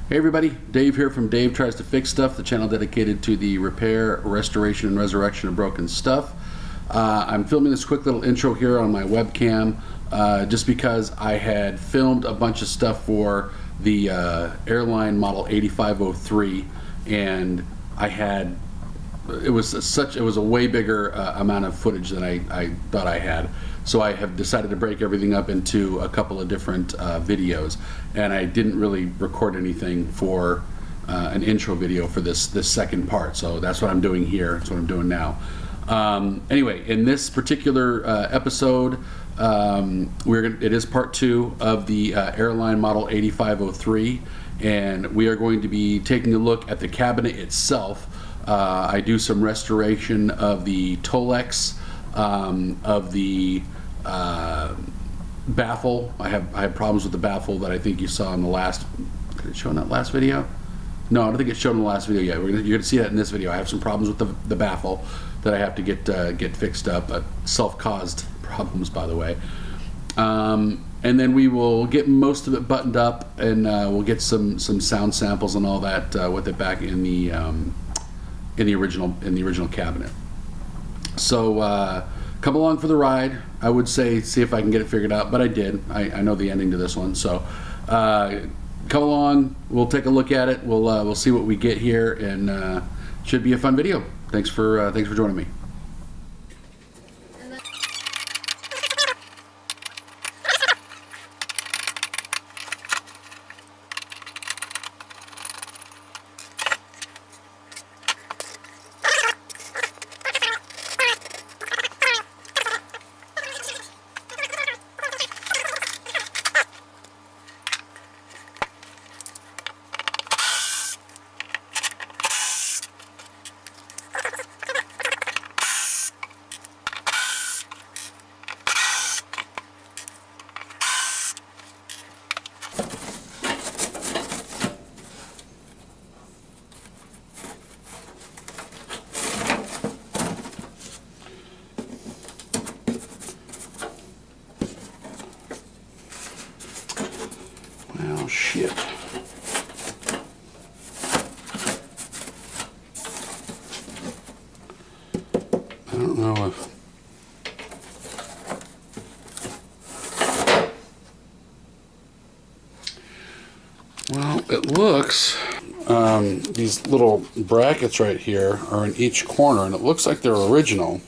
Hey everybody, Dave here from Dave Tries to Fix Stuff, the channel dedicated to the repair, restoration, and resurrection of broken stuff. I'm filming this quick little intro here on my webcam just because I had filmed a bunch of stuff for the Airline Model 8503, and it was a way bigger amount of footage than I thought I had. So I have decided to break everything up into a couple of different videos, and I didn't really record anything for an intro video for this second part. So that's what I'm doing here. That's what I'm doing now. Anyway, in this particular episode, it is part 2 of the Airline Model 8503, and we are going to be taking a look at the cabinet itself. I do some restoration of the tolex, of the baffle. I have problems with the baffle that I think you saw in the last. Did it show in that last video? No, I don't think it's shown in the last video yet. You're going to see that in this video. I have some problems with the baffle that I have to get fixed up. Self-caused problems, by the way. And then we will get most of it buttoned up, and we'll get some sound samples and all that with it back in the original cabinet. So come along for the ride. I would say see if I can get it figured out, but I did. I know the ending to this one, so come along. We'll take a look at it. We'll see what we get here, and should be a fun video. Thanks for joining me. Oh shit. I don't know if it looks these little brackets right here are in each corner, and it looks like they're original,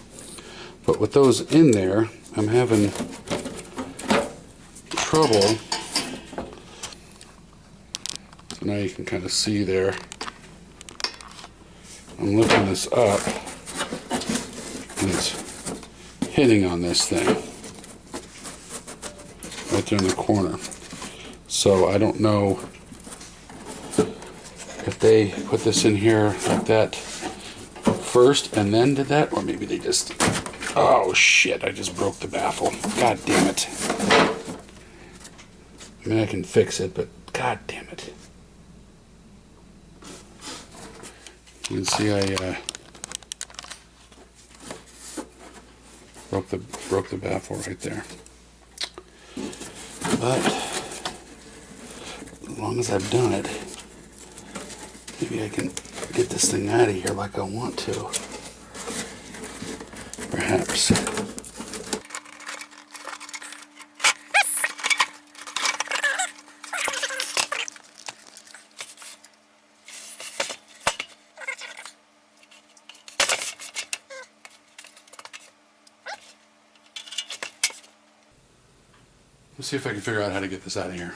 but with those in there I'm having trouble. So now you can kind of see there. I'm lifting this up and it's hitting on this thing right there in the corner. So I don't know if they put this in here like that first and then did that, or maybe they just... Oh shit, I just broke the baffle. God damn it. I mean, I can fix it, but god damn it. You can see I broke the baffle right there. But as long as I've done it, maybe I can get this thing out of here like I want to. Perhaps. Let's see if I can figure out how to get this out of here.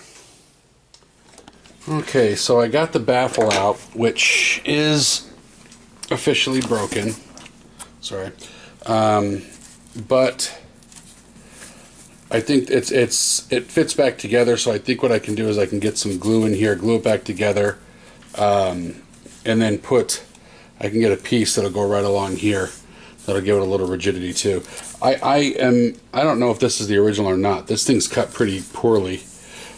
Okay, so I got the baffle out, which is officially broken. Sorry. But I think it fits back together, so I think what I can do is I can get some glue in here, glue it back together, and then I can get a piece that'll go right along here. That'll give it a little rigidity too. I don't know if this is the original or not. This thing's cut pretty poorly.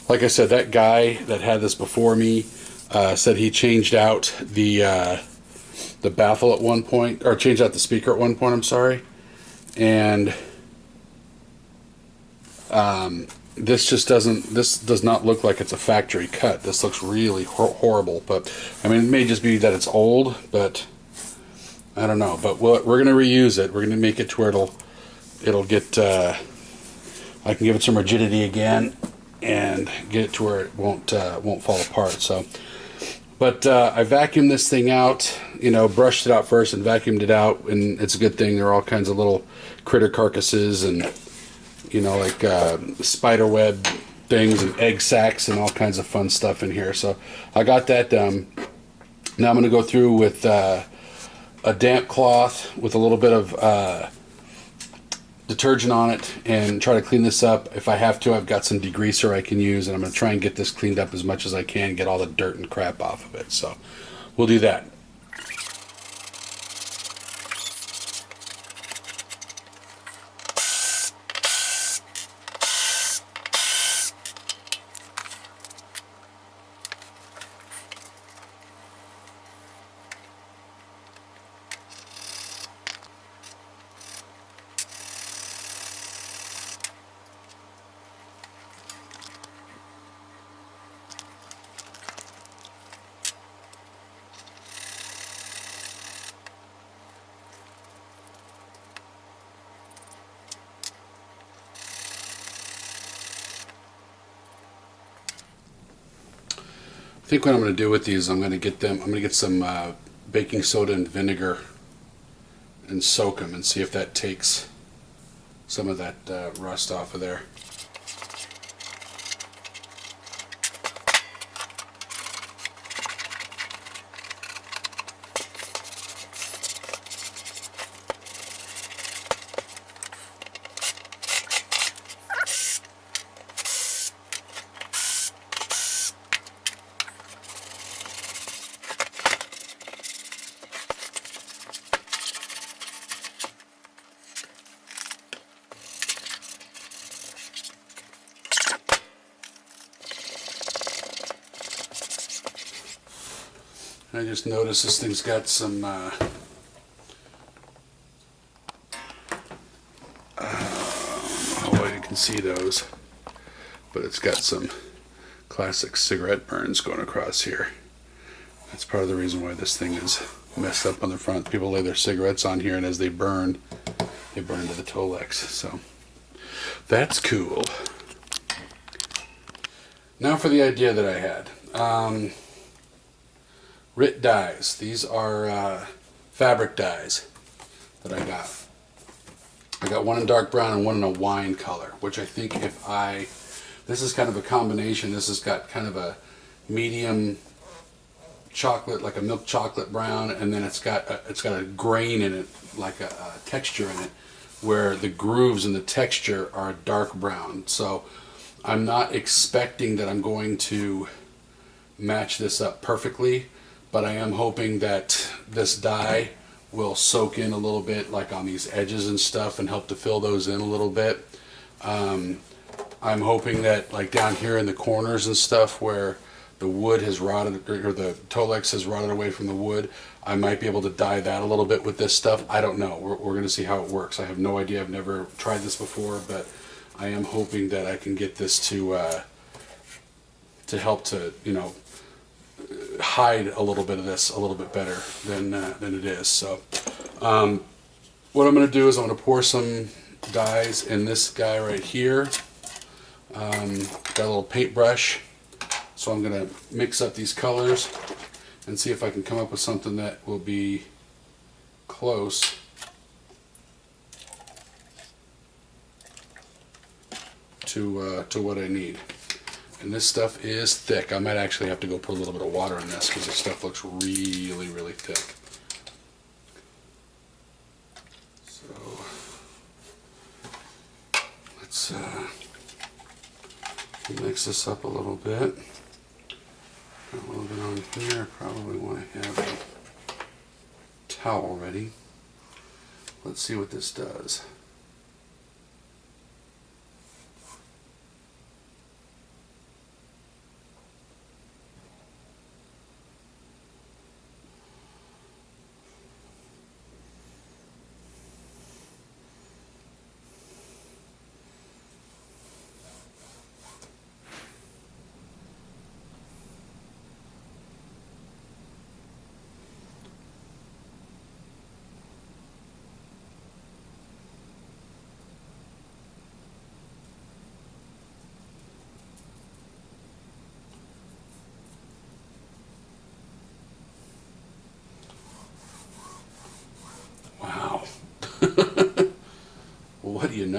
Like I said, that guy that had this before me said he changed out the baffle at one point, or changed out the speaker at one point, I'm sorry. And this just doesn't, this does not look like it's a factory cut. This looks really horrible, but I mean, it may just be that it's old, but I don't know. But we're going to reuse it. We're going to make it to where it'll get, I can give it some rigidity again and get it to where it won't fall apart. So, but I vacuumed this thing out, you know, brushed it out first and vacuumed it out, and it's a good thing. There are all kinds of little critter carcasses and, you know, like spider web things and egg sacs and all kinds of fun stuff in here. So I got that done. Now I'm going to go through with a damp cloth with a little bit of detergent on it and try to clean this up. If I have to, I've got some degreaser I can use, and I'm going to try and get this cleaned up as much as I can, get all the dirt and crap off of it. So we'll do that. I think what I'm going to do with these, I'm going to get some baking soda and vinegar and soak them and see if that takes some of that rust off of there. I just noticed this thing's got some I don't know how well you can see those, but it's got some classic cigarette burns going across here. That's part of the reason why this thing is messed up on the front. People lay their cigarettes on here, and as they burn to the tolex. So that's cool. Now for the idea that I had. RIT dyes. These are fabric dyes that I got. I got one in dark brown and one in a wine color, which I think this is kind of a combination. This has got kind of a medium chocolate, like a milk chocolate brown, and then it's got a grain in it, like a texture in it, where the grooves in the texture are a dark brown. So I'm not expecting that I'm going to match this up perfectly, but I am hoping that this dye will soak in a little bit, like on these edges and stuff, and help to fill those in a little bit. I'm hoping that, like down here in the corners and stuff where the wood has rotted, or the tolex has rotted away from the wood, I might be able to dye that a little bit with this stuff. I don't know. We're going to see how it works. I have no idea. I've never tried this before, but I am hoping that I can get this to help to, you know, hide a little bit of this a little bit better than it is. So what I'm going to do is I'm going to pour some dyes in this guy right here. Got a little paintbrush, so I'm going to mix up these colors and see if I can come up with something that will be close to what I need. And this stuff is thick. I might actually have to go put a little bit of water in this because this stuff looks really, really thick. So let's mix this up a little bit. Got a little bit on here. Probably want to have a towel ready. Let's see what this does.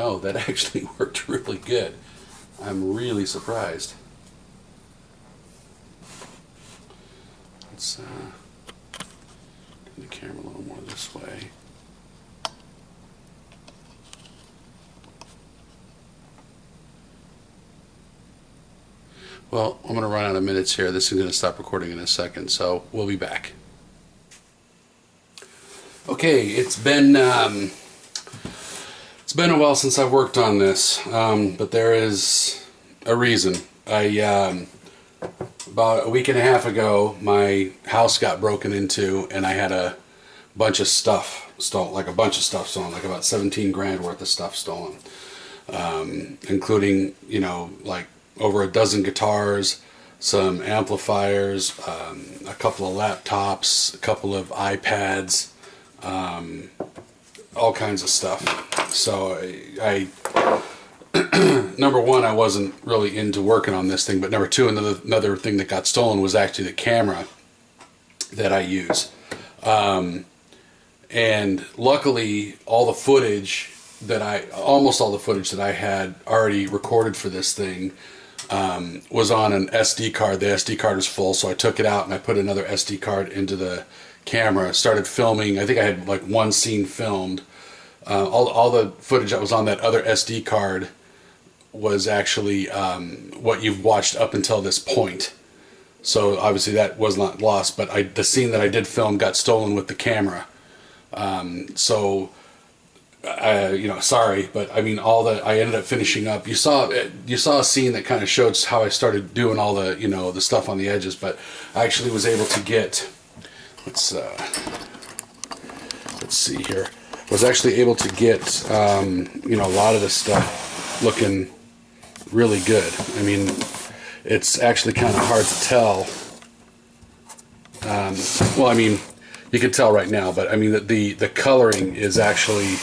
no, that actually worked really good. I'm really surprised. Let's turn the camera a little more this way. Well, I'm going to run out of minutes here. This is going to stop recording in a second, so we'll be back. Okay, it's been a while since I've worked on this, but there is a reason. About a week and a half ago, my house got broken into, and I had a bunch of stuff stolen, like about 17 grand worth of stuff stolen, including, like over a dozen guitars, some amplifiers, a couple of laptops, a couple of iPads, all kinds of stuff. So I number one, I wasn't really into working on this thing, but number two, another thing that got stolen was actually the camera that I use. And luckily, almost all the footage that I had already recorded for this thing was on an SD card. The SD card was full, so I took it out and I put another SD card into the camera, started filming. I think I had like one scene filmed. All the footage that was on that other SD card was actually what you've watched up until this point. So obviously that was not lost, but the scene that I did film got stolen with the camera. Sorry, but I mean, I ended up finishing up. You saw a scene that kind of showed how I started doing all the, the stuff on the edges, but I actually was able to get, let's see here. I was actually able to get, a lot of this stuff looking really good. I mean, it's actually kind of hard to tell. Well, I mean, you can tell right now, but I mean the coloring is actually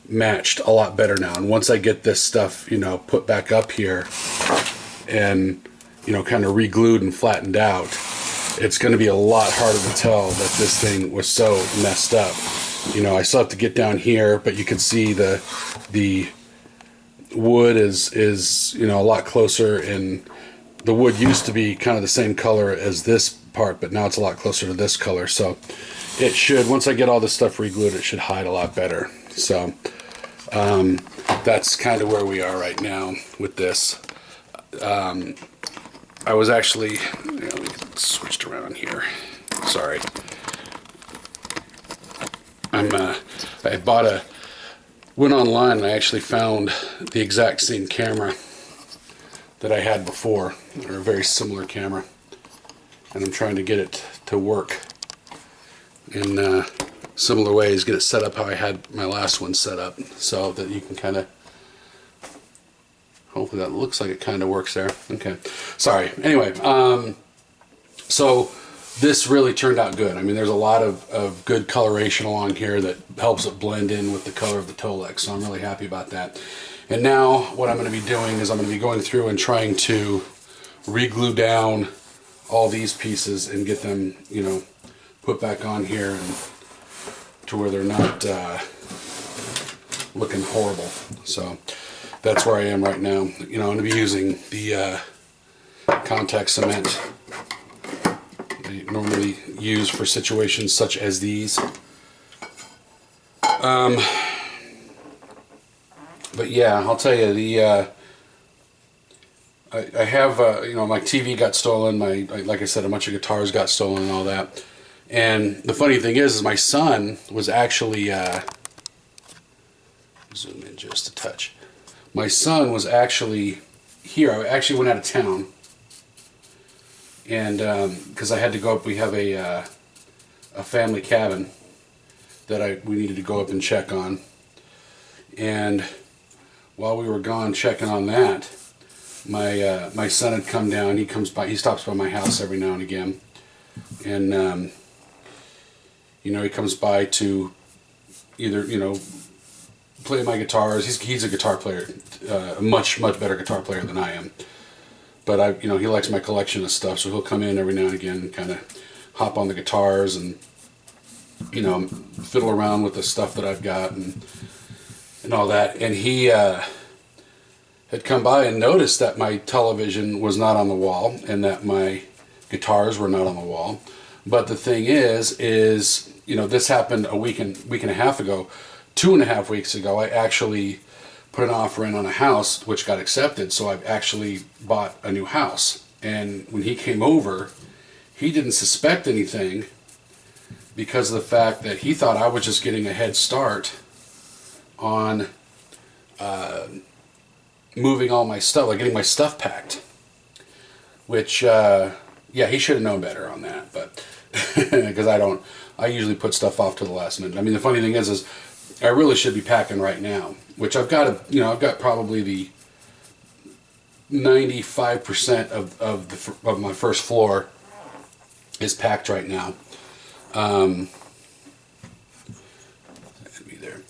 matched a lot better now. And once I get this stuff, put back up here and, kind of re-glued and flattened out, it's going to be a lot harder to tell that this thing was so messed up. I still have to get down here, but you can see the wood is a lot closer, and the wood used to be kind of the same color as this part, but now it's a lot closer to this color. So it should, once I get all this stuff re-glued, it should hide a lot better. So that's kind of where we are right now with this. I was actually, let me get switched around here. Sorry. Went online and I actually found the exact same camera that I had before, or a very similar camera, and I'm trying to get it to work in similar ways, get it set up how I had my last one set up, so that you can kind of, hopefully that looks like it kind of works there. Okay, sorry. Anyway, so this really turned out good. I mean, there's a lot of good coloration along here that helps it blend in with the color of the Tolex, so I'm really happy about that. And now what I'm going to be doing is I'm going to be going through and trying to re-glue down all these pieces and get them, put back on here and to where they're not looking horrible. So that's where I am right now. I'm going to be using the contact cement I normally use for situations such as these. But yeah, I'll tell you, I have, my TV got stolen, like I said, a bunch of guitars got stolen and all that. And the funny thing is my son was actually, zoom in just a touch. My son was actually here. I actually went out of town. And because I had to go up, we have a family cabin that we needed to go up and check on. And while we were gone checking on that, my son had come down. He stops by my house every now and again, and he comes by to either play my guitars. He's a guitar player, a much better guitar player than I am. But he likes my collection of stuff, so he'll come in every now and again and kind of hop on the guitars and fiddle around with the stuff that I've got. And and all that, and he had come by and noticed that my television was not on the wall and that my guitars were not on the wall. But the thing is, you know, this happened a week and a half ago. 2.5 weeks ago, I actually put an offer in on a house which got accepted, so I've actually bought a new house. And when he came over, he didn't suspect anything because of the fact that he thought I was just getting a head start on moving all my stuff, like getting my stuff packed. Which, yeah, he should have known better on that, but because I usually put stuff off to the last minute. I mean, the funny thing is I really should be packing right now, which I've got I've got probably the 95% of my first floor is packed right now. Be there.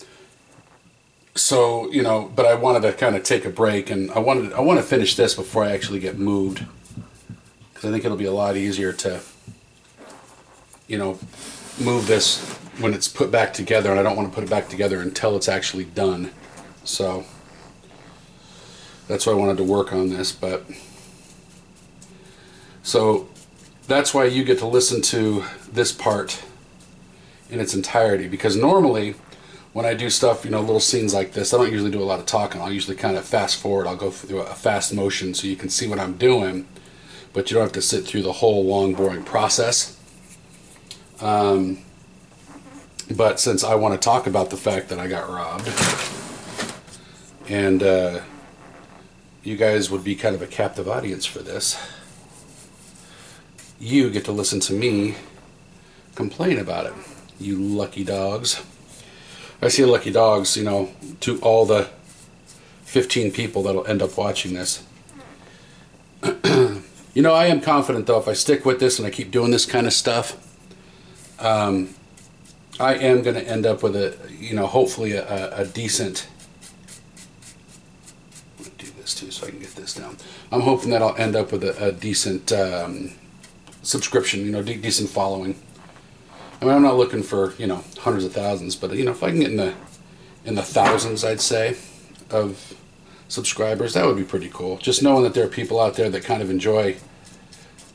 So, you know, but I wanted to kind of take a break, and I want to finish this before I actually get moved, because I think it'll be a lot easier to, you know, move this when it's put back together, and I don't want to put it back together until it's actually done. So that's why I wanted to work on this. But so that's why you get to listen to this part in its entirety, because normally when I do stuff, you know, little scenes like this, I don't usually do a lot of talking. I'll usually kind of fast forward. I'll go through a fast motion so you can see what I'm doing, but you don't have to sit through the whole long, boring process. But since I want to talk about the fact that I got robbed, and you guys would be kind of a captive audience for this, you get to listen to me complain about it. You lucky dogs. I say lucky dogs, you know, to all the 15 people that'll end up watching this. You know, I am confident, though, if I stick with this and I keep doing this kind of stuff, I am going to end up with a, you know, hopefully a decent... I'm going to do this too so I can get this down. I'm hoping that I'll end up with a decent subscription, you know, decent following. I mean, I'm not looking for, you know, hundreds of thousands, but, you know, if I can get in the thousands, I'd say, of subscribers, that would be pretty cool. Just knowing that there are people out there that kind of enjoy,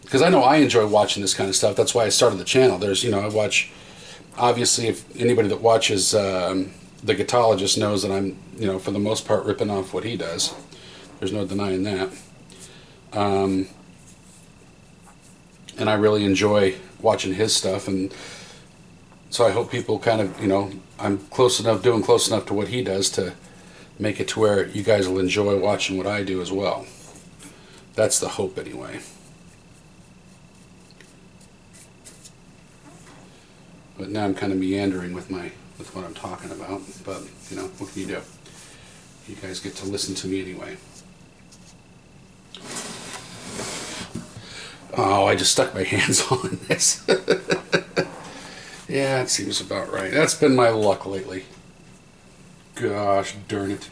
because I know I enjoy watching this kind of stuff. That's why I started the channel. There's, you know, I watch, obviously, if anybody that watches The Guitologist knows that I'm, you know, for the most part, ripping off what he does. There's no denying that. And I really enjoy watching his stuff, and so I hope people kind of, you know, I'm doing close enough to what he does to make it to where you guys will enjoy watching what I do as well. That's the hope, anyway. But now I'm kind of meandering with what I'm talking about. But, you know, what can you do? You guys get to listen to me anyway. Oh, I just stuck my hands on this. Yeah, it seems about right. That's been my luck lately. Gosh darn it.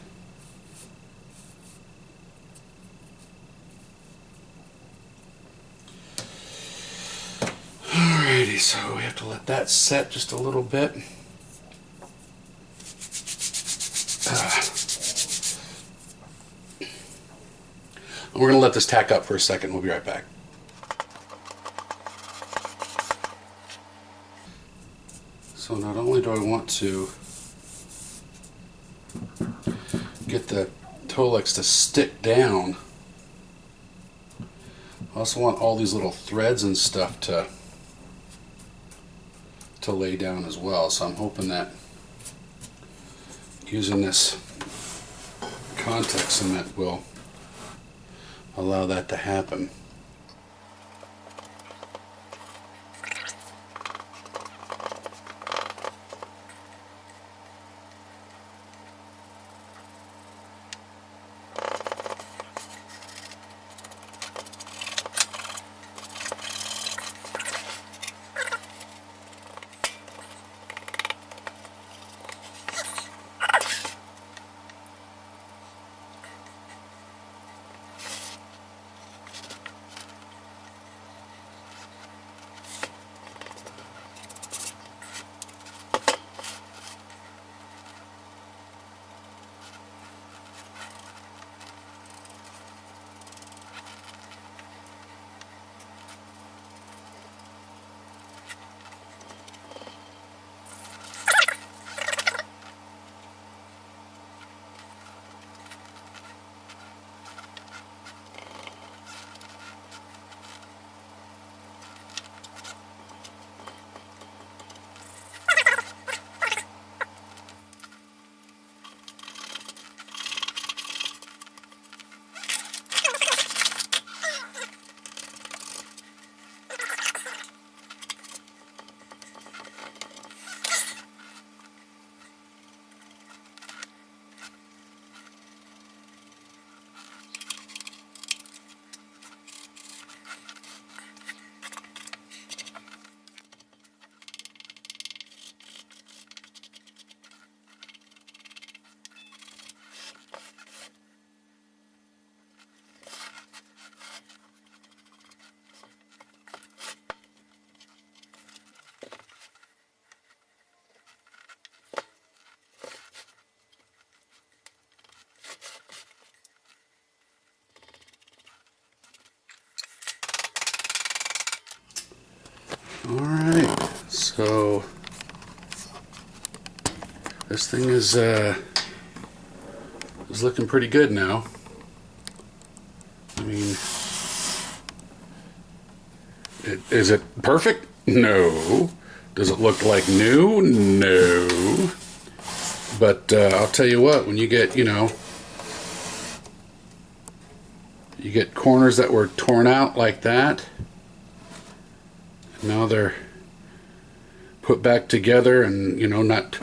Alrighty, so we have to let that set just a little bit. We're going to let this tack up for a second. We'll be right back. So not only do I want to get the tolex to stick down, I also want all these little threads and stuff to lay down as well. So I'm hoping that using this contact cement will allow that to happen. Alright, so this thing is looking pretty good now. I mean, is it perfect? No. Does it look like new? No. But I'll tell you what, when you get, you know, you get corners that were torn out like that, and now they're put back together and, you know, not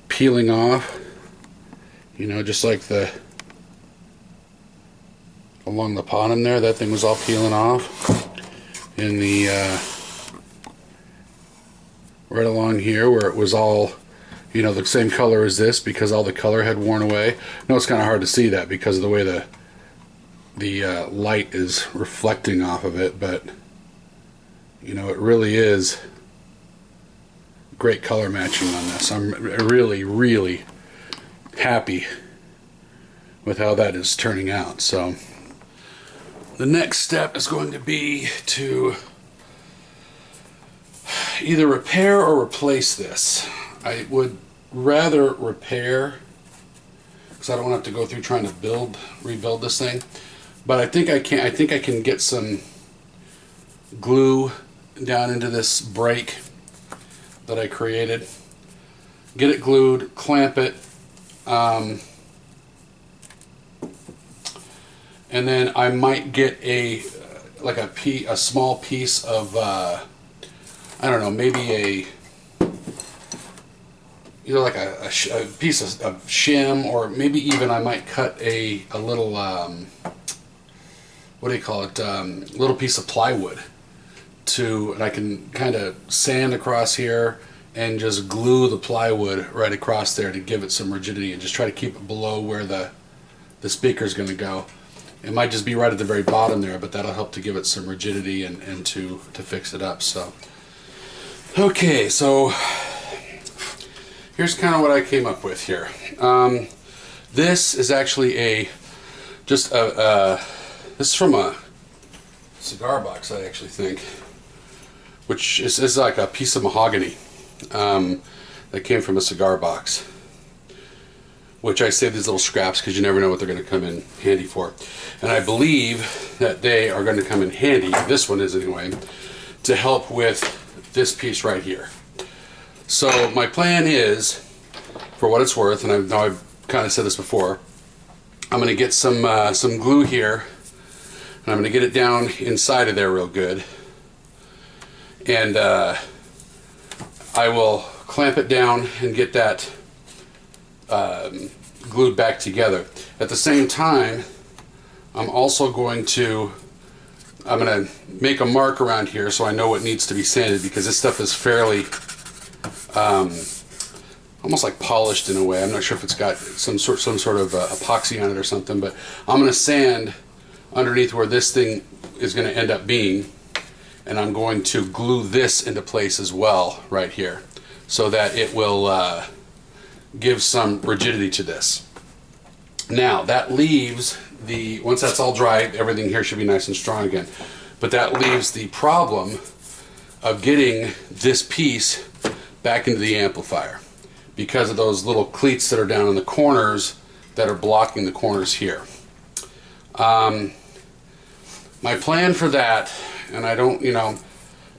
peeling off, you know, just like the along the bottom there, that thing was all peeling off. In the right along here where it was all, you know, the same color as this because all the color had worn away. I know it's kind of hard to see that because of the way the light is reflecting off of it, but you know, it really is great color matching on this. I'm really, really happy with how that is turning out. So the next step is going to be to either repair or replace this. I would rather repair because I don't want to have to go through trying to rebuild this thing. But I think I can get some glue down into this brake that I created. Get it glued, clamp it, and then I might get a small piece of I don't know, maybe either like a piece of shim, or maybe even I might cut a little what do you call it, little piece of plywood and I can kind of sand across here and just glue the plywood right across there to give it some rigidity and just try to keep it below where the speaker is going to go. It might just be right at the very bottom there, but that'll help to give it some rigidity and to fix it up. So okay, so here's kind of what I came up with here. This is actually this is from a cigar box, I actually think, which is like a piece of mahogany that came from a cigar box, which I save these little scraps because you never know what they're going to come in handy for. And I believe that they are going to come in handy, this one is anyway, to help with this piece right here. So my plan is, for what it's worth, and I know I've kind of said this before, I'm going to get some glue here, and I'm going to get it down inside of there real good, and I will clamp it down and get that glued back together. At the same time, I'm also going to make a mark around here so I know what needs to be sanded, because this stuff is fairly almost like polished in a way. I'm not sure if it's got some sort of epoxy on it or something, but I'm going to sand underneath where this thing is going to end up being, and I'm going to glue this into place as well right here so that it will give some rigidity to this. Now that leaves once that's all dry, everything here should be nice and strong again, but that leaves the problem of getting this piece back into the amplifier because of those little cleats that are down in the corners that are blocking the corners here. My plan for that, and I don't, you know,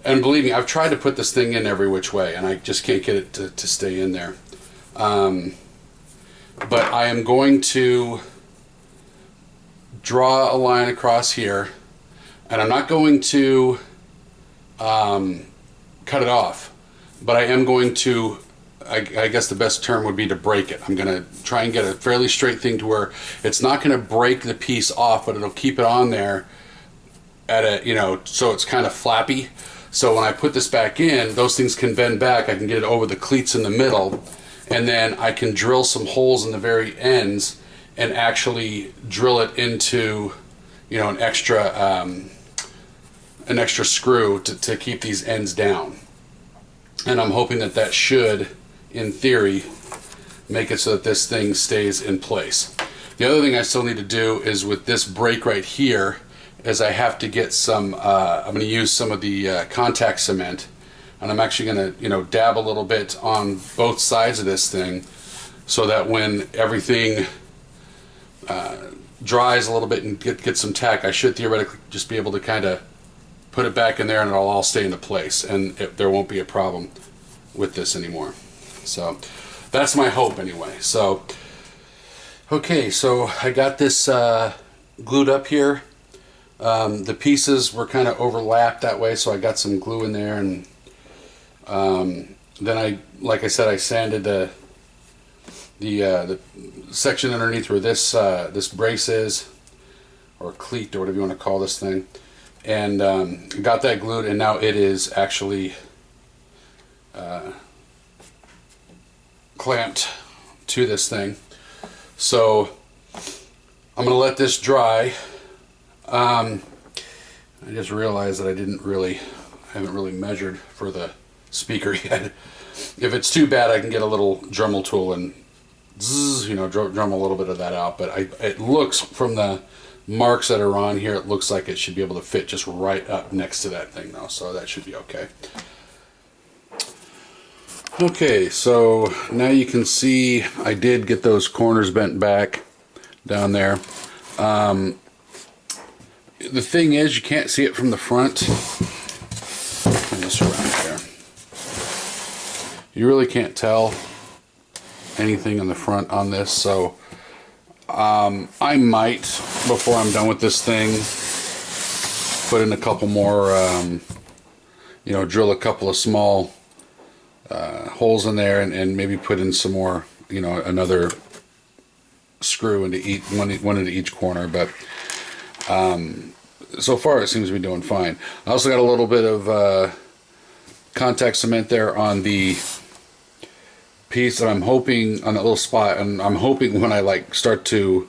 and believe me, I've tried to put this thing in every which way and I just can't get it to stay in there. But I am going to draw a line across here, and I'm not going to cut it off, but I am going to, I guess the best term would be to break it. I'm going to try and get a fairly straight thing to where it's not going to break the piece off, but it'll keep it on there at a, you know, so it's kind of flappy. So when I put this back in, those things can bend back. I can get it over the cleats in the middle, and then I can drill some holes in the very ends and actually drill it into, you know, an extra screw to keep these ends down. And I'm hoping that that should, in theory, make it so that this thing stays in place. The other thing I still need to do is with this brake right here is I have to get some, I'm going to use some of the contact cement and I'm actually going to, you know, dab a little bit on both sides of this thing, so that when everything dries a little bit and get some tack, I should theoretically just be able to kind of put it back in there and it'll all stay into place, and there won't be a problem with this anymore. So that's my hope anyway. So okay, so I got this glued up here. The pieces were kind of overlapped that way, so I got some glue in there, and then like I said, I sanded the section underneath where this this brace is, or cleat, or whatever you want to call this thing, and got that glued, and now it is actually clamped to this thing. So I'm gonna let this dry. I just realized that I haven't really measured for the speaker yet. If it's too bad, I can get a little Dremel tool and zzz, you know, drum a little bit of that out. But it looks, from the marks that are on here, it looks like it should be able to fit just right up next to that thing though, so that should be okay. Okay, so now you can see I did get those corners bent back down there. The thing is, you can't see it from the front. Turn this around here. You really can't tell anything in the front on this, so I might, before I'm done with this thing, put in a couple more, you know, drill a couple of small holes in there, and maybe put in some more, you know, another screw into each one into each corner. But so far it seems to be doing fine. I also got a little bit of contact cement there on the piece, and I'm hoping, on that little spot, and I'm hoping when I like start to,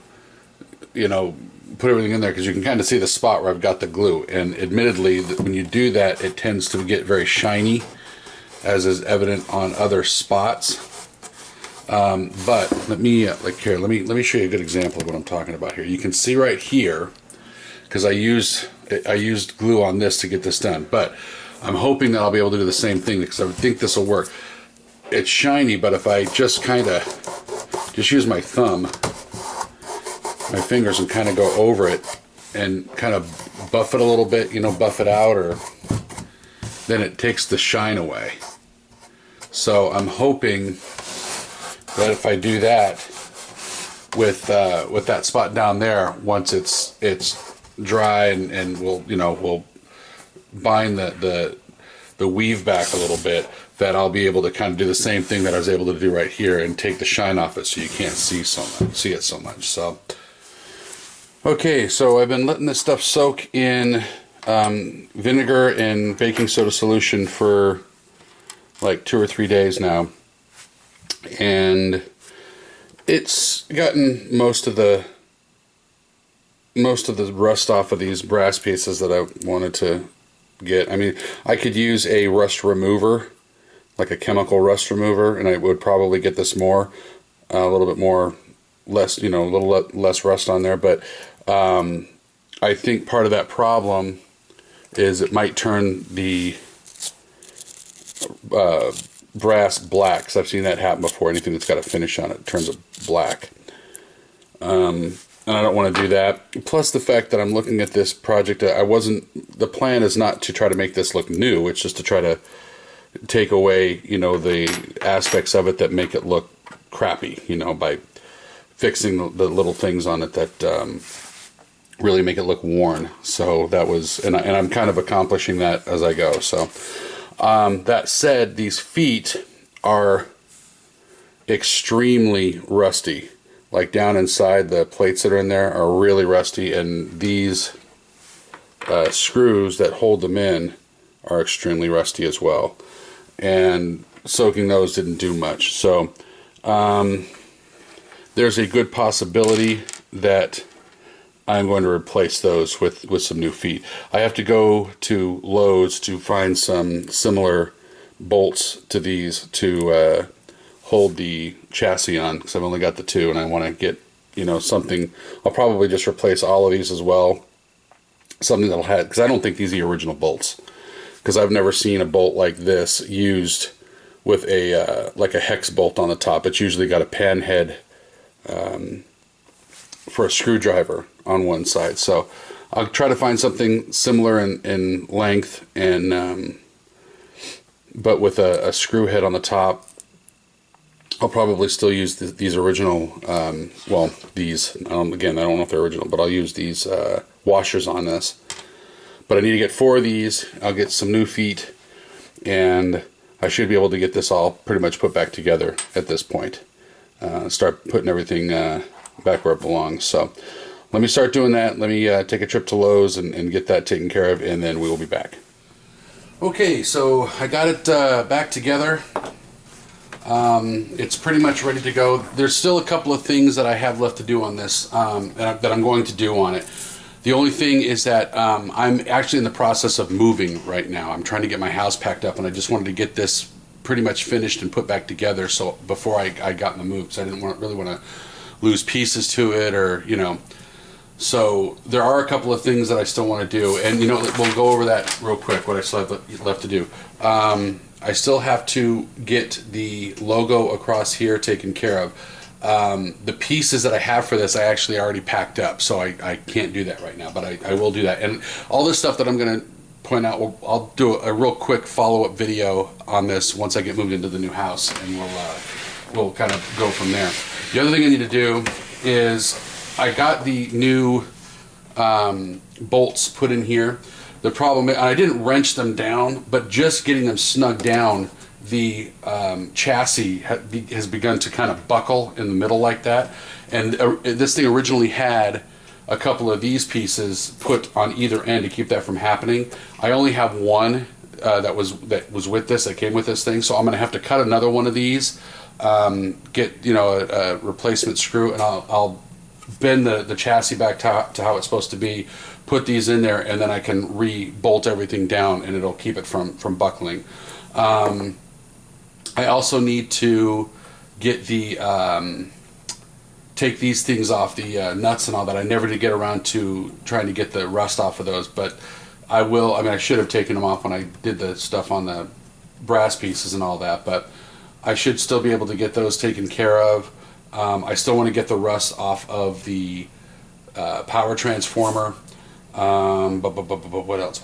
you know, put everything in there, because you can kind of see the spot where I've got the glue, and admittedly when you do that, it tends to get very shiny, as is evident on other spots. But let me let me show you a good example of what I'm talking about here. You can see right here, because I used glue on this to get this done, but I'm hoping that I'll be able to do the same thing, because I would think this will work. It's shiny, but if I just kind of just use my thumb, my fingers, and kind of go over it and kind of buff it a little bit, you know, buff it out, or then it takes the shine away. So I'm hoping that if I do that with that spot down there, once it's dry and we'll bind the weave back a little bit, that I'll be able to kind of do the same thing that I was able to do right here and take the shine off it, so you can't see it so much. So okay, so I've been letting this stuff soak in vinegar and baking soda solution for like 2 or 3 days now, and it's gotten most of the rust off of these brass pieces that I wanted to get. I mean, I could use a rust remover, like a chemical rust remover, and I would probably get this more, a little bit more, less, you know, a little less rust on there. But I think part of that problem is it might turn the brass black, because I've seen that happen before. Anything that's got a finish on it turns it black. And I don't want to do that. Plus the fact that I'm looking at this project, the plan is not to try to make this look new, it's just to try to take away, you know, the aspects of it that make it look crappy, you know, by fixing the little things on it that really make it look worn. So that was, and I'm kind of accomplishing that as I go. So that said, these feet are extremely rusty. Like down inside, the plates that are in there are really rusty, and these screws that hold them in are extremely rusty as well. And soaking those didn't do much. So there's a good possibility that I'm going to replace those with some new feet. I have to go to Lowe's to find some similar bolts to these to hold the chassis on, because I've only got the two, and I want to get, you know, something. I'll probably just replace all of these as well. Something that'll have, because I don't think these are the original bolts, because I've never seen a bolt like this used with a like a hex bolt on the top. It's usually got a pan head for a screwdriver on one side. So I'll try to find something similar in length, and but with a screw head on the top. I'll probably still use these original, well, these, again, I don't know if they're original, but I'll use these washers on this. But I need to get 4 of these. I'll get some new feet, and I should be able to get this all pretty much put back together at this point. Start putting everything back where it belongs. So let me start doing that. Let me take a trip to Lowe's and get that taken care of, and then we will be back. Okay, so I got it back together. It's pretty much ready to go. There's still a couple of things that I have left to do on this that I'm going to do on it. The only thing is that I'm actually in the process of moving right now. I'm trying to get my house packed up, and I just wanted to get this pretty much finished and put back together so before I got in the move, because I didn't really want to lose pieces to it, or so there are a couple of things that I still want to do, and we'll go over that real quick, what I still have left to do. I still have to get the logo across here taken care of. The pieces that I have for this I actually already packed up, so I can't do that right now, but I will do that. And all this stuff that I'm going to point out, I'll do a real quick follow-up video on this once I get moved into the new house, and we'll kind of go from there. The other thing I need to do is I got the new bolts put in here. The problem, I didn't wrench them down, but just getting them snug down, the chassis has begun to kind of buckle in the middle like that. And this thing originally had a couple of these pieces put on either end to keep that from happening. I only have one that was with this, that came with this thing, so I'm going to have to cut another one of these, get a replacement screw, and I'll bend the chassis back to how it's supposed to be, put these in there, and then I can re-bolt everything down, and it'll keep it from buckling. I also need to get take these things off, the nuts and all that. I never did get around to trying to get the rust off of those, but I will. I mean, I should have taken them off when I did the stuff on the brass pieces and all that, but I should still be able to get those taken care of. I still want to get the rust off of the power transformer. But what else?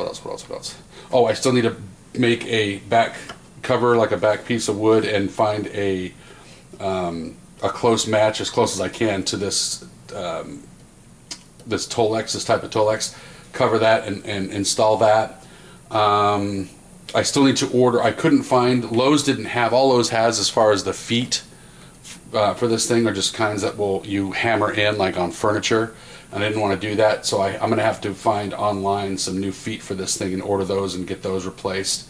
Oh, I still need to make a back cover, like a back piece of wood, and find a close match, as close as I can, to this this tolex, this type of tolex. Cover that and install that. I still need to order. I couldn't find, Lowe's didn't have, all Lowe's has as far as the feet for this thing are just kinds that you hammer in like on furniture, and I didn't want to do that, so I'm going to have to find online some new feet for this thing and order those and get those replaced.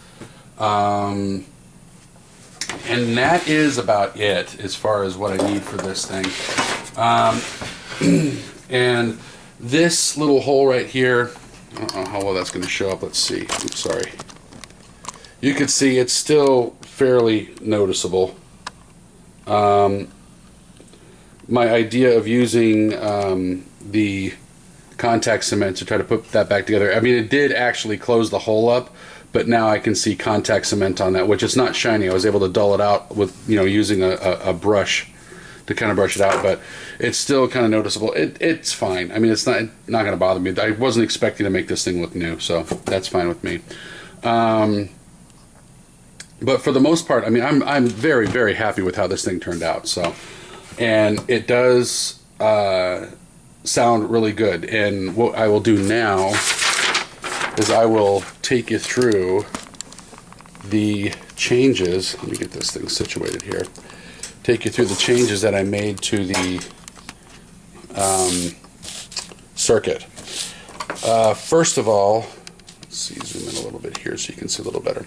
And that is about it as far as what I need for this thing. And this little hole right here, I don't know how well that's going to show up. Let's see. Oops, sorry. You can see it's still fairly noticeable. My idea of using the contact cement to try to put that back together, I mean, it did actually close the hole up, but now I can see contact cement on that, which is not shiny. I was able to dull it out with, using a brush to kind of brush it out, but it's still kind of noticeable. It's fine. I mean, it's not going to bother me. I wasn't expecting to make this thing look new, so that's fine with me. But for the most part, I mean, I'm very, very happy with how this thing turned out. So, and it does sound really good. And what I will do now is I will take you through the changes. Let me get this thing situated here. Take you through the changes that I made to the circuit. First of all, let's see, zoom in a little bit here so you can see a little better.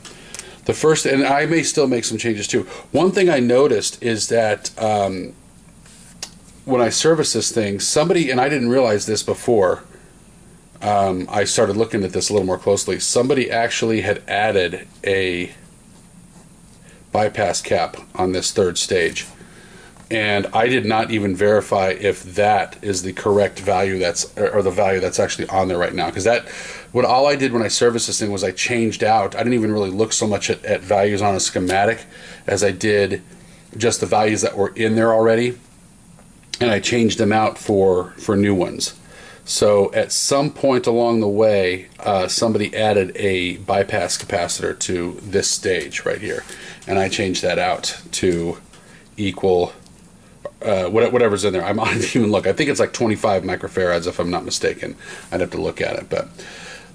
The first, and I may still make some changes too. One thing I noticed is that when I service this thing, somebody, and I didn't realize this before, I started looking at this a little more closely. Somebody actually had added a bypass cap on this third stage. and I did not even verify if that is the correct value or the value that's actually on there right now, because all I did when I serviced this thing was I changed out. I didn't even really look so much at values on a schematic as I did just the values that were in there already, and I changed them out for new ones. So at some point along the way, somebody added a bypass capacitor to this stage right here, and I changed that out to equal whatever's in there. I didn't even look. I think it's like 25 microfarads if I'm not mistaken. I'd have to look at it, but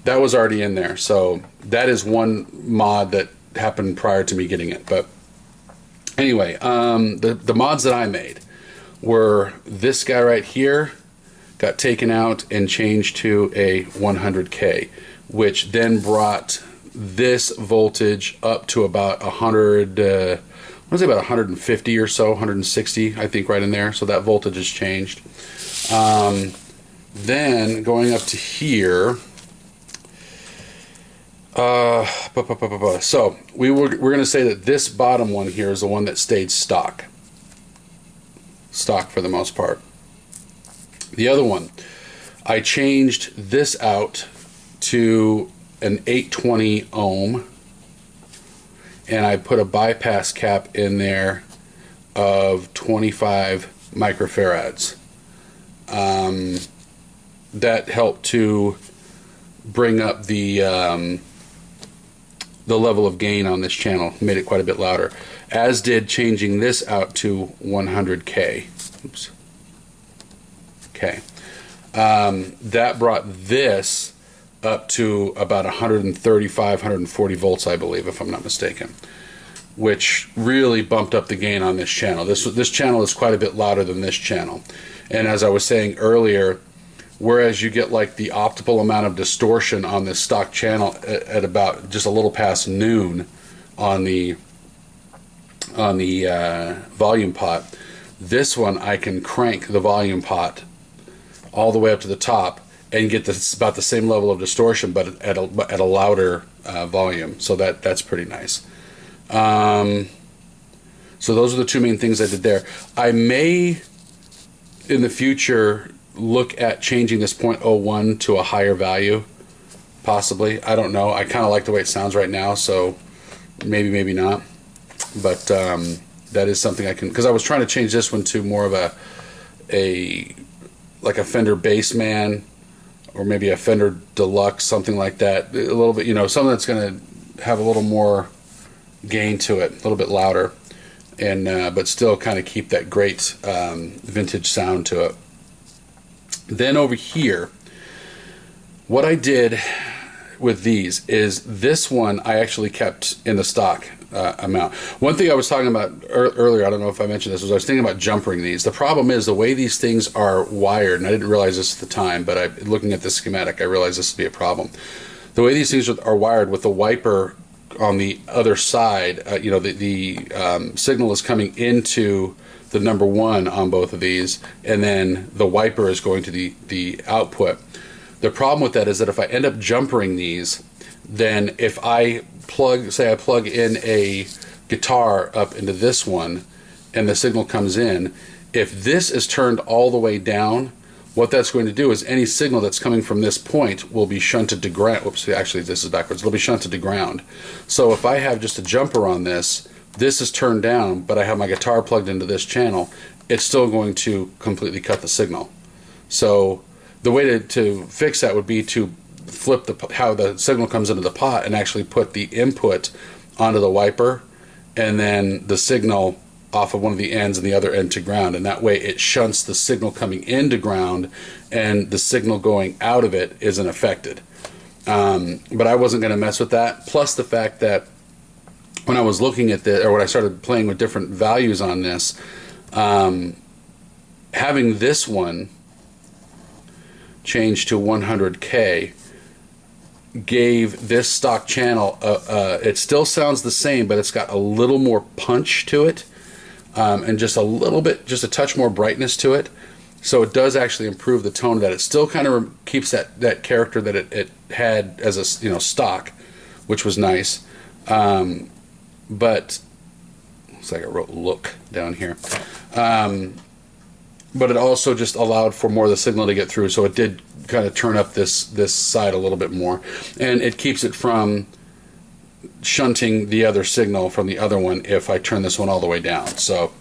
that was already in there. So that is one mod that happened prior to me getting it. But anyway, the mods that I made were this guy right here got taken out and changed to a 100K, which then brought this voltage up to about 100, I want to say about 150 or so, 160, I think, right in there. So that voltage has changed. Then going up to here, so we're going to say that this bottom one here is the one that stayed stock for the most part. The other one, I changed this out to an 820 ohm, and I put a bypass cap in there of 25 microfarads. That helped to bring up the level of gain on this channel, made it quite a bit louder, as did changing this out to 100K. Oops. Okay. That brought this up to about 135, 140 volts, I believe, if I'm not mistaken, which really bumped up the gain on this channel. This channel is quite a bit louder than this channel. And as I was saying earlier, whereas you get like the optimal amount of distortion on this stock channel at about just a little past noon on the volume pot, this one I can crank the volume pot all the way up to the top and get about the same level of distortion, but at a louder volume. So that's pretty nice. So those are the two main things I did there. I may in the future look at changing this 0.01 to a higher value, possibly. I don't know. I kind of like the way it sounds right now, so maybe not. But that is something I can, because I was trying to change this one to more of like a Fender Bassman, or maybe a Fender Deluxe, something like that. A little bit, something that's going to have a little more gain to it, a little bit louder, and but still kind of keep that great vintage sound to it. Then over here, what I did with these is this one I actually kept in the stock amount. One thing I was talking about earlier, I don't know if I mentioned this, was I was thinking about jumpering these. The problem is the way these things are wired, and I didn't realize this at the time, but looking at the schematic, I realized this would be a problem. The way these things are wired with the wiper on the other side, the signal is coming into the number one on both of these, and then the wiper is going to the output. The problem with that is that if I end up jumpering these, then if I plug in a guitar up into this one and the signal comes in, if this is turned all the way down, what that's going to do is any signal that's coming from this point will be shunted to ground. Whoops, actually this is backwards. It'll be shunted to ground. So if I have just a jumper on this is turned down, but I have my guitar plugged into this channel, it's still going to completely cut the signal. So the way to fix that would be to flip how the signal comes into the pot and actually put the input onto the wiper, and then the signal off of one of the ends and the other end to ground, and that way it shunts the signal coming into ground and the signal going out of it isn't affected. But I wasn't going to mess with that, plus the fact that when I was looking at this, or when I started playing with different values on this, having this one changed to 100K gave this stock channel it still sounds the same, but it's got a little more punch to it, and just a touch more brightness to it. So it does actually improve the tone of that. It still kind of keeps that character that it had as a stock, which was nice. But It's like I wrote look down here. But it also just allowed for more of the signal to get through, so it did kind of turn up this side a little bit more, and it keeps it from shunting the other signal from the other one if I turn this one all the way down. So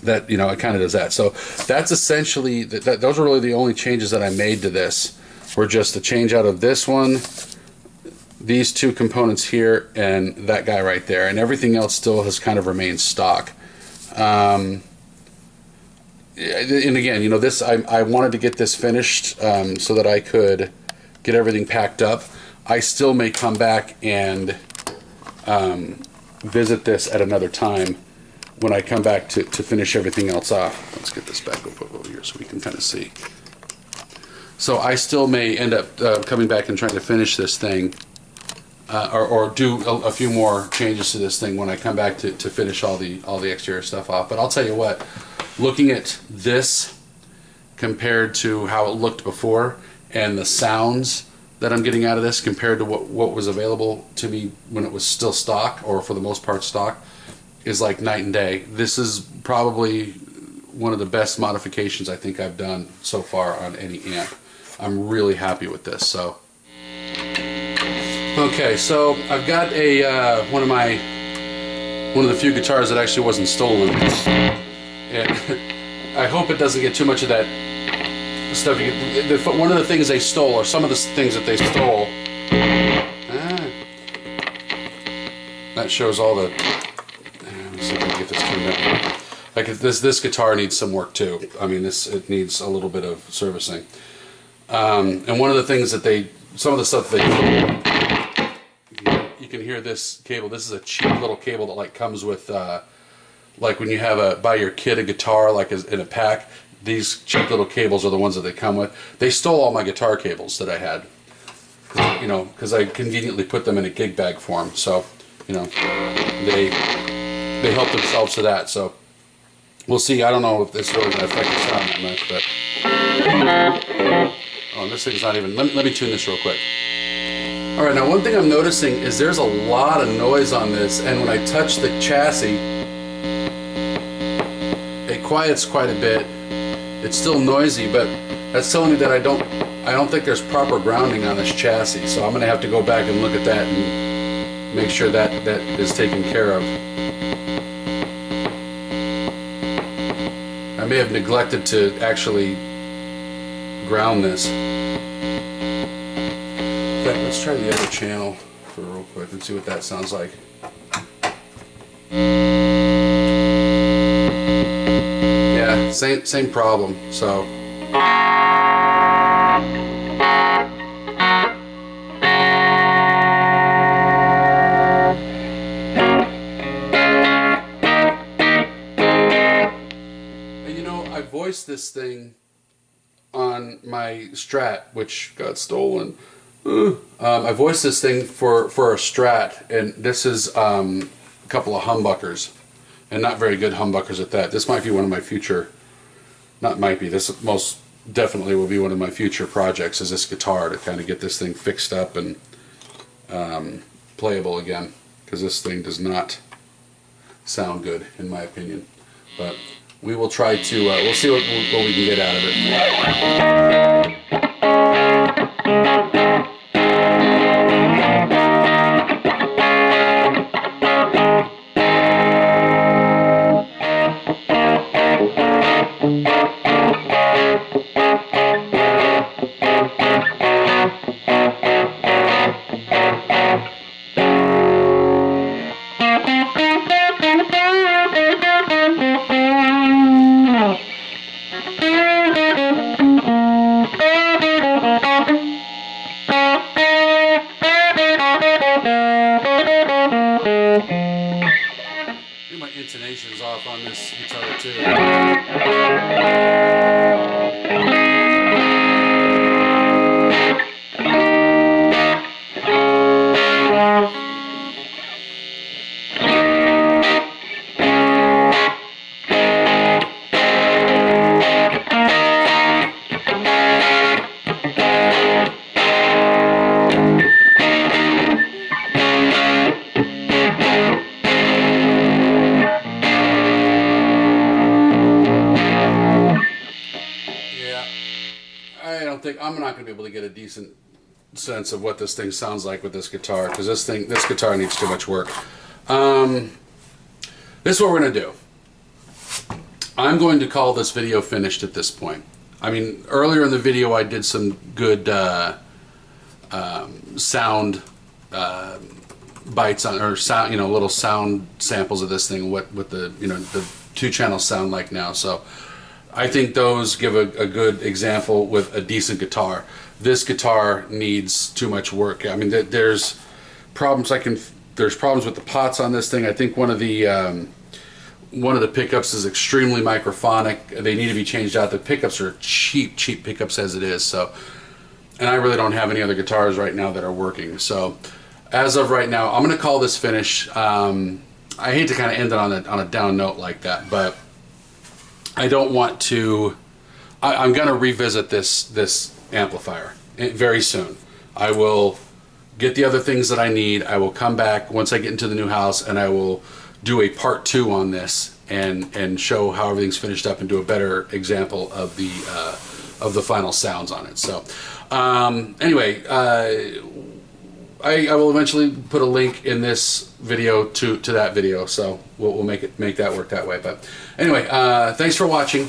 that, you know, it kind of does that. So that's essentially those are really the only changes that I made to this, were just the change out of this one, these two components here, and that guy right there, and everything else still has kind of remained stock. And again, you know, this I wanted to get this finished so that I could get everything packed up. I still may come back and visit this at another time when I come back to finish everything else off. Let's get this back over here so we can kind of see. So I still may end up coming back and trying to finish this thing, or do a few more changes to this thing when I come back to finish all the exterior stuff off. But I'll tell you what, looking at this compared to how it looked before, and the sounds that I'm getting out of this compared to what was available to me when it was still stock, or for the most part stock, is like night and day. This is probably one of the best modifications I think I've done so far on any amp. I'm really happy with this. So okay, so I've got a one of the few guitars that actually wasn't stolen, and I hope it doesn't get too much of that stuff. One of the things they stole, or some of the things that they stole, that shows all the. Let's see if I can get this turned down. Like this guitar needs some work too. I mean, it needs a little bit of servicing. And one of the things that some of the stuff that you can hear this cable. This is a cheap little cable that like comes with, like when you buy your kid a guitar like in a pack. These cheap little cables are the ones that they come with. They stole all my guitar cables that I had, you know, because I conveniently put them in a gig bag form. So, you know, they help themselves to that. So we'll see. I don't know if this really going to affect the sound that much, but oh, this thing's not even. Let me tune this real quick. All right, now one thing I'm noticing is there's a lot of noise on this, and when I touch the chassis, it quiets quite a bit. It's still noisy, but that's telling me that I don't think there's proper grounding on this chassis. So I'm going to have to go back and look at that and make sure that is taken care of. I may have neglected to actually ground this. In fact, let's try the other channel for real quick and see what that sounds like. Yeah, same problem. So. This thing on my Strat, which got stolen. I voiced this thing for a Strat, and this is a couple of humbuckers, and not very good humbuckers at that. This might be one of my future, not might be, this most definitely will be one of my future projects, is this guitar, to kind of get this thing fixed up and playable again, because this thing does not sound good in my opinion. But we will try to, we'll see what we can get out of it. My intonation's off on this guitar too. I'm not going to be able to get a decent sense of what this thing sounds like with this guitar, because this guitar needs too much work. This is what we're going to do. I'm going to call this video finished at this point. I mean, earlier in the video I did some good sound bites on, or sound, you know, little sound samples of this thing, what the, you know, the two channels sound like now. So I think those give a good example with a decent guitar. This guitar needs too much work. I mean, there's problems. There's problems with the pots on this thing. I think one of the pickups is extremely microphonic. They need to be changed out. The pickups are cheap pickups as it is. So, and I really don't have any other guitars right now that are working. So, as of right now, I'm going to call this finished. I hate to kind of end it on a down note like that, but I don't want to. I'm going to revisit this amplifier very soon. I will get the other things that I need. I will come back once I get into the new house, and I will do a part 2 on this and show how everything's finished up and do a better example of the final sounds on it. So anyway, I will eventually put a link in this video to that video, so we'll make that work that way. But anyway, thanks for watching.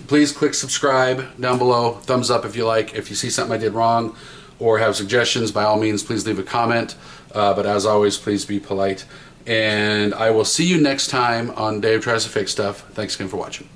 Please click subscribe down below, thumbs up if you like. If you see something I did wrong or have suggestions, by all means please leave a comment, but as always, please be polite, and I will see you next time on Dave Tries to Fix Stuff. Thanks again for watching.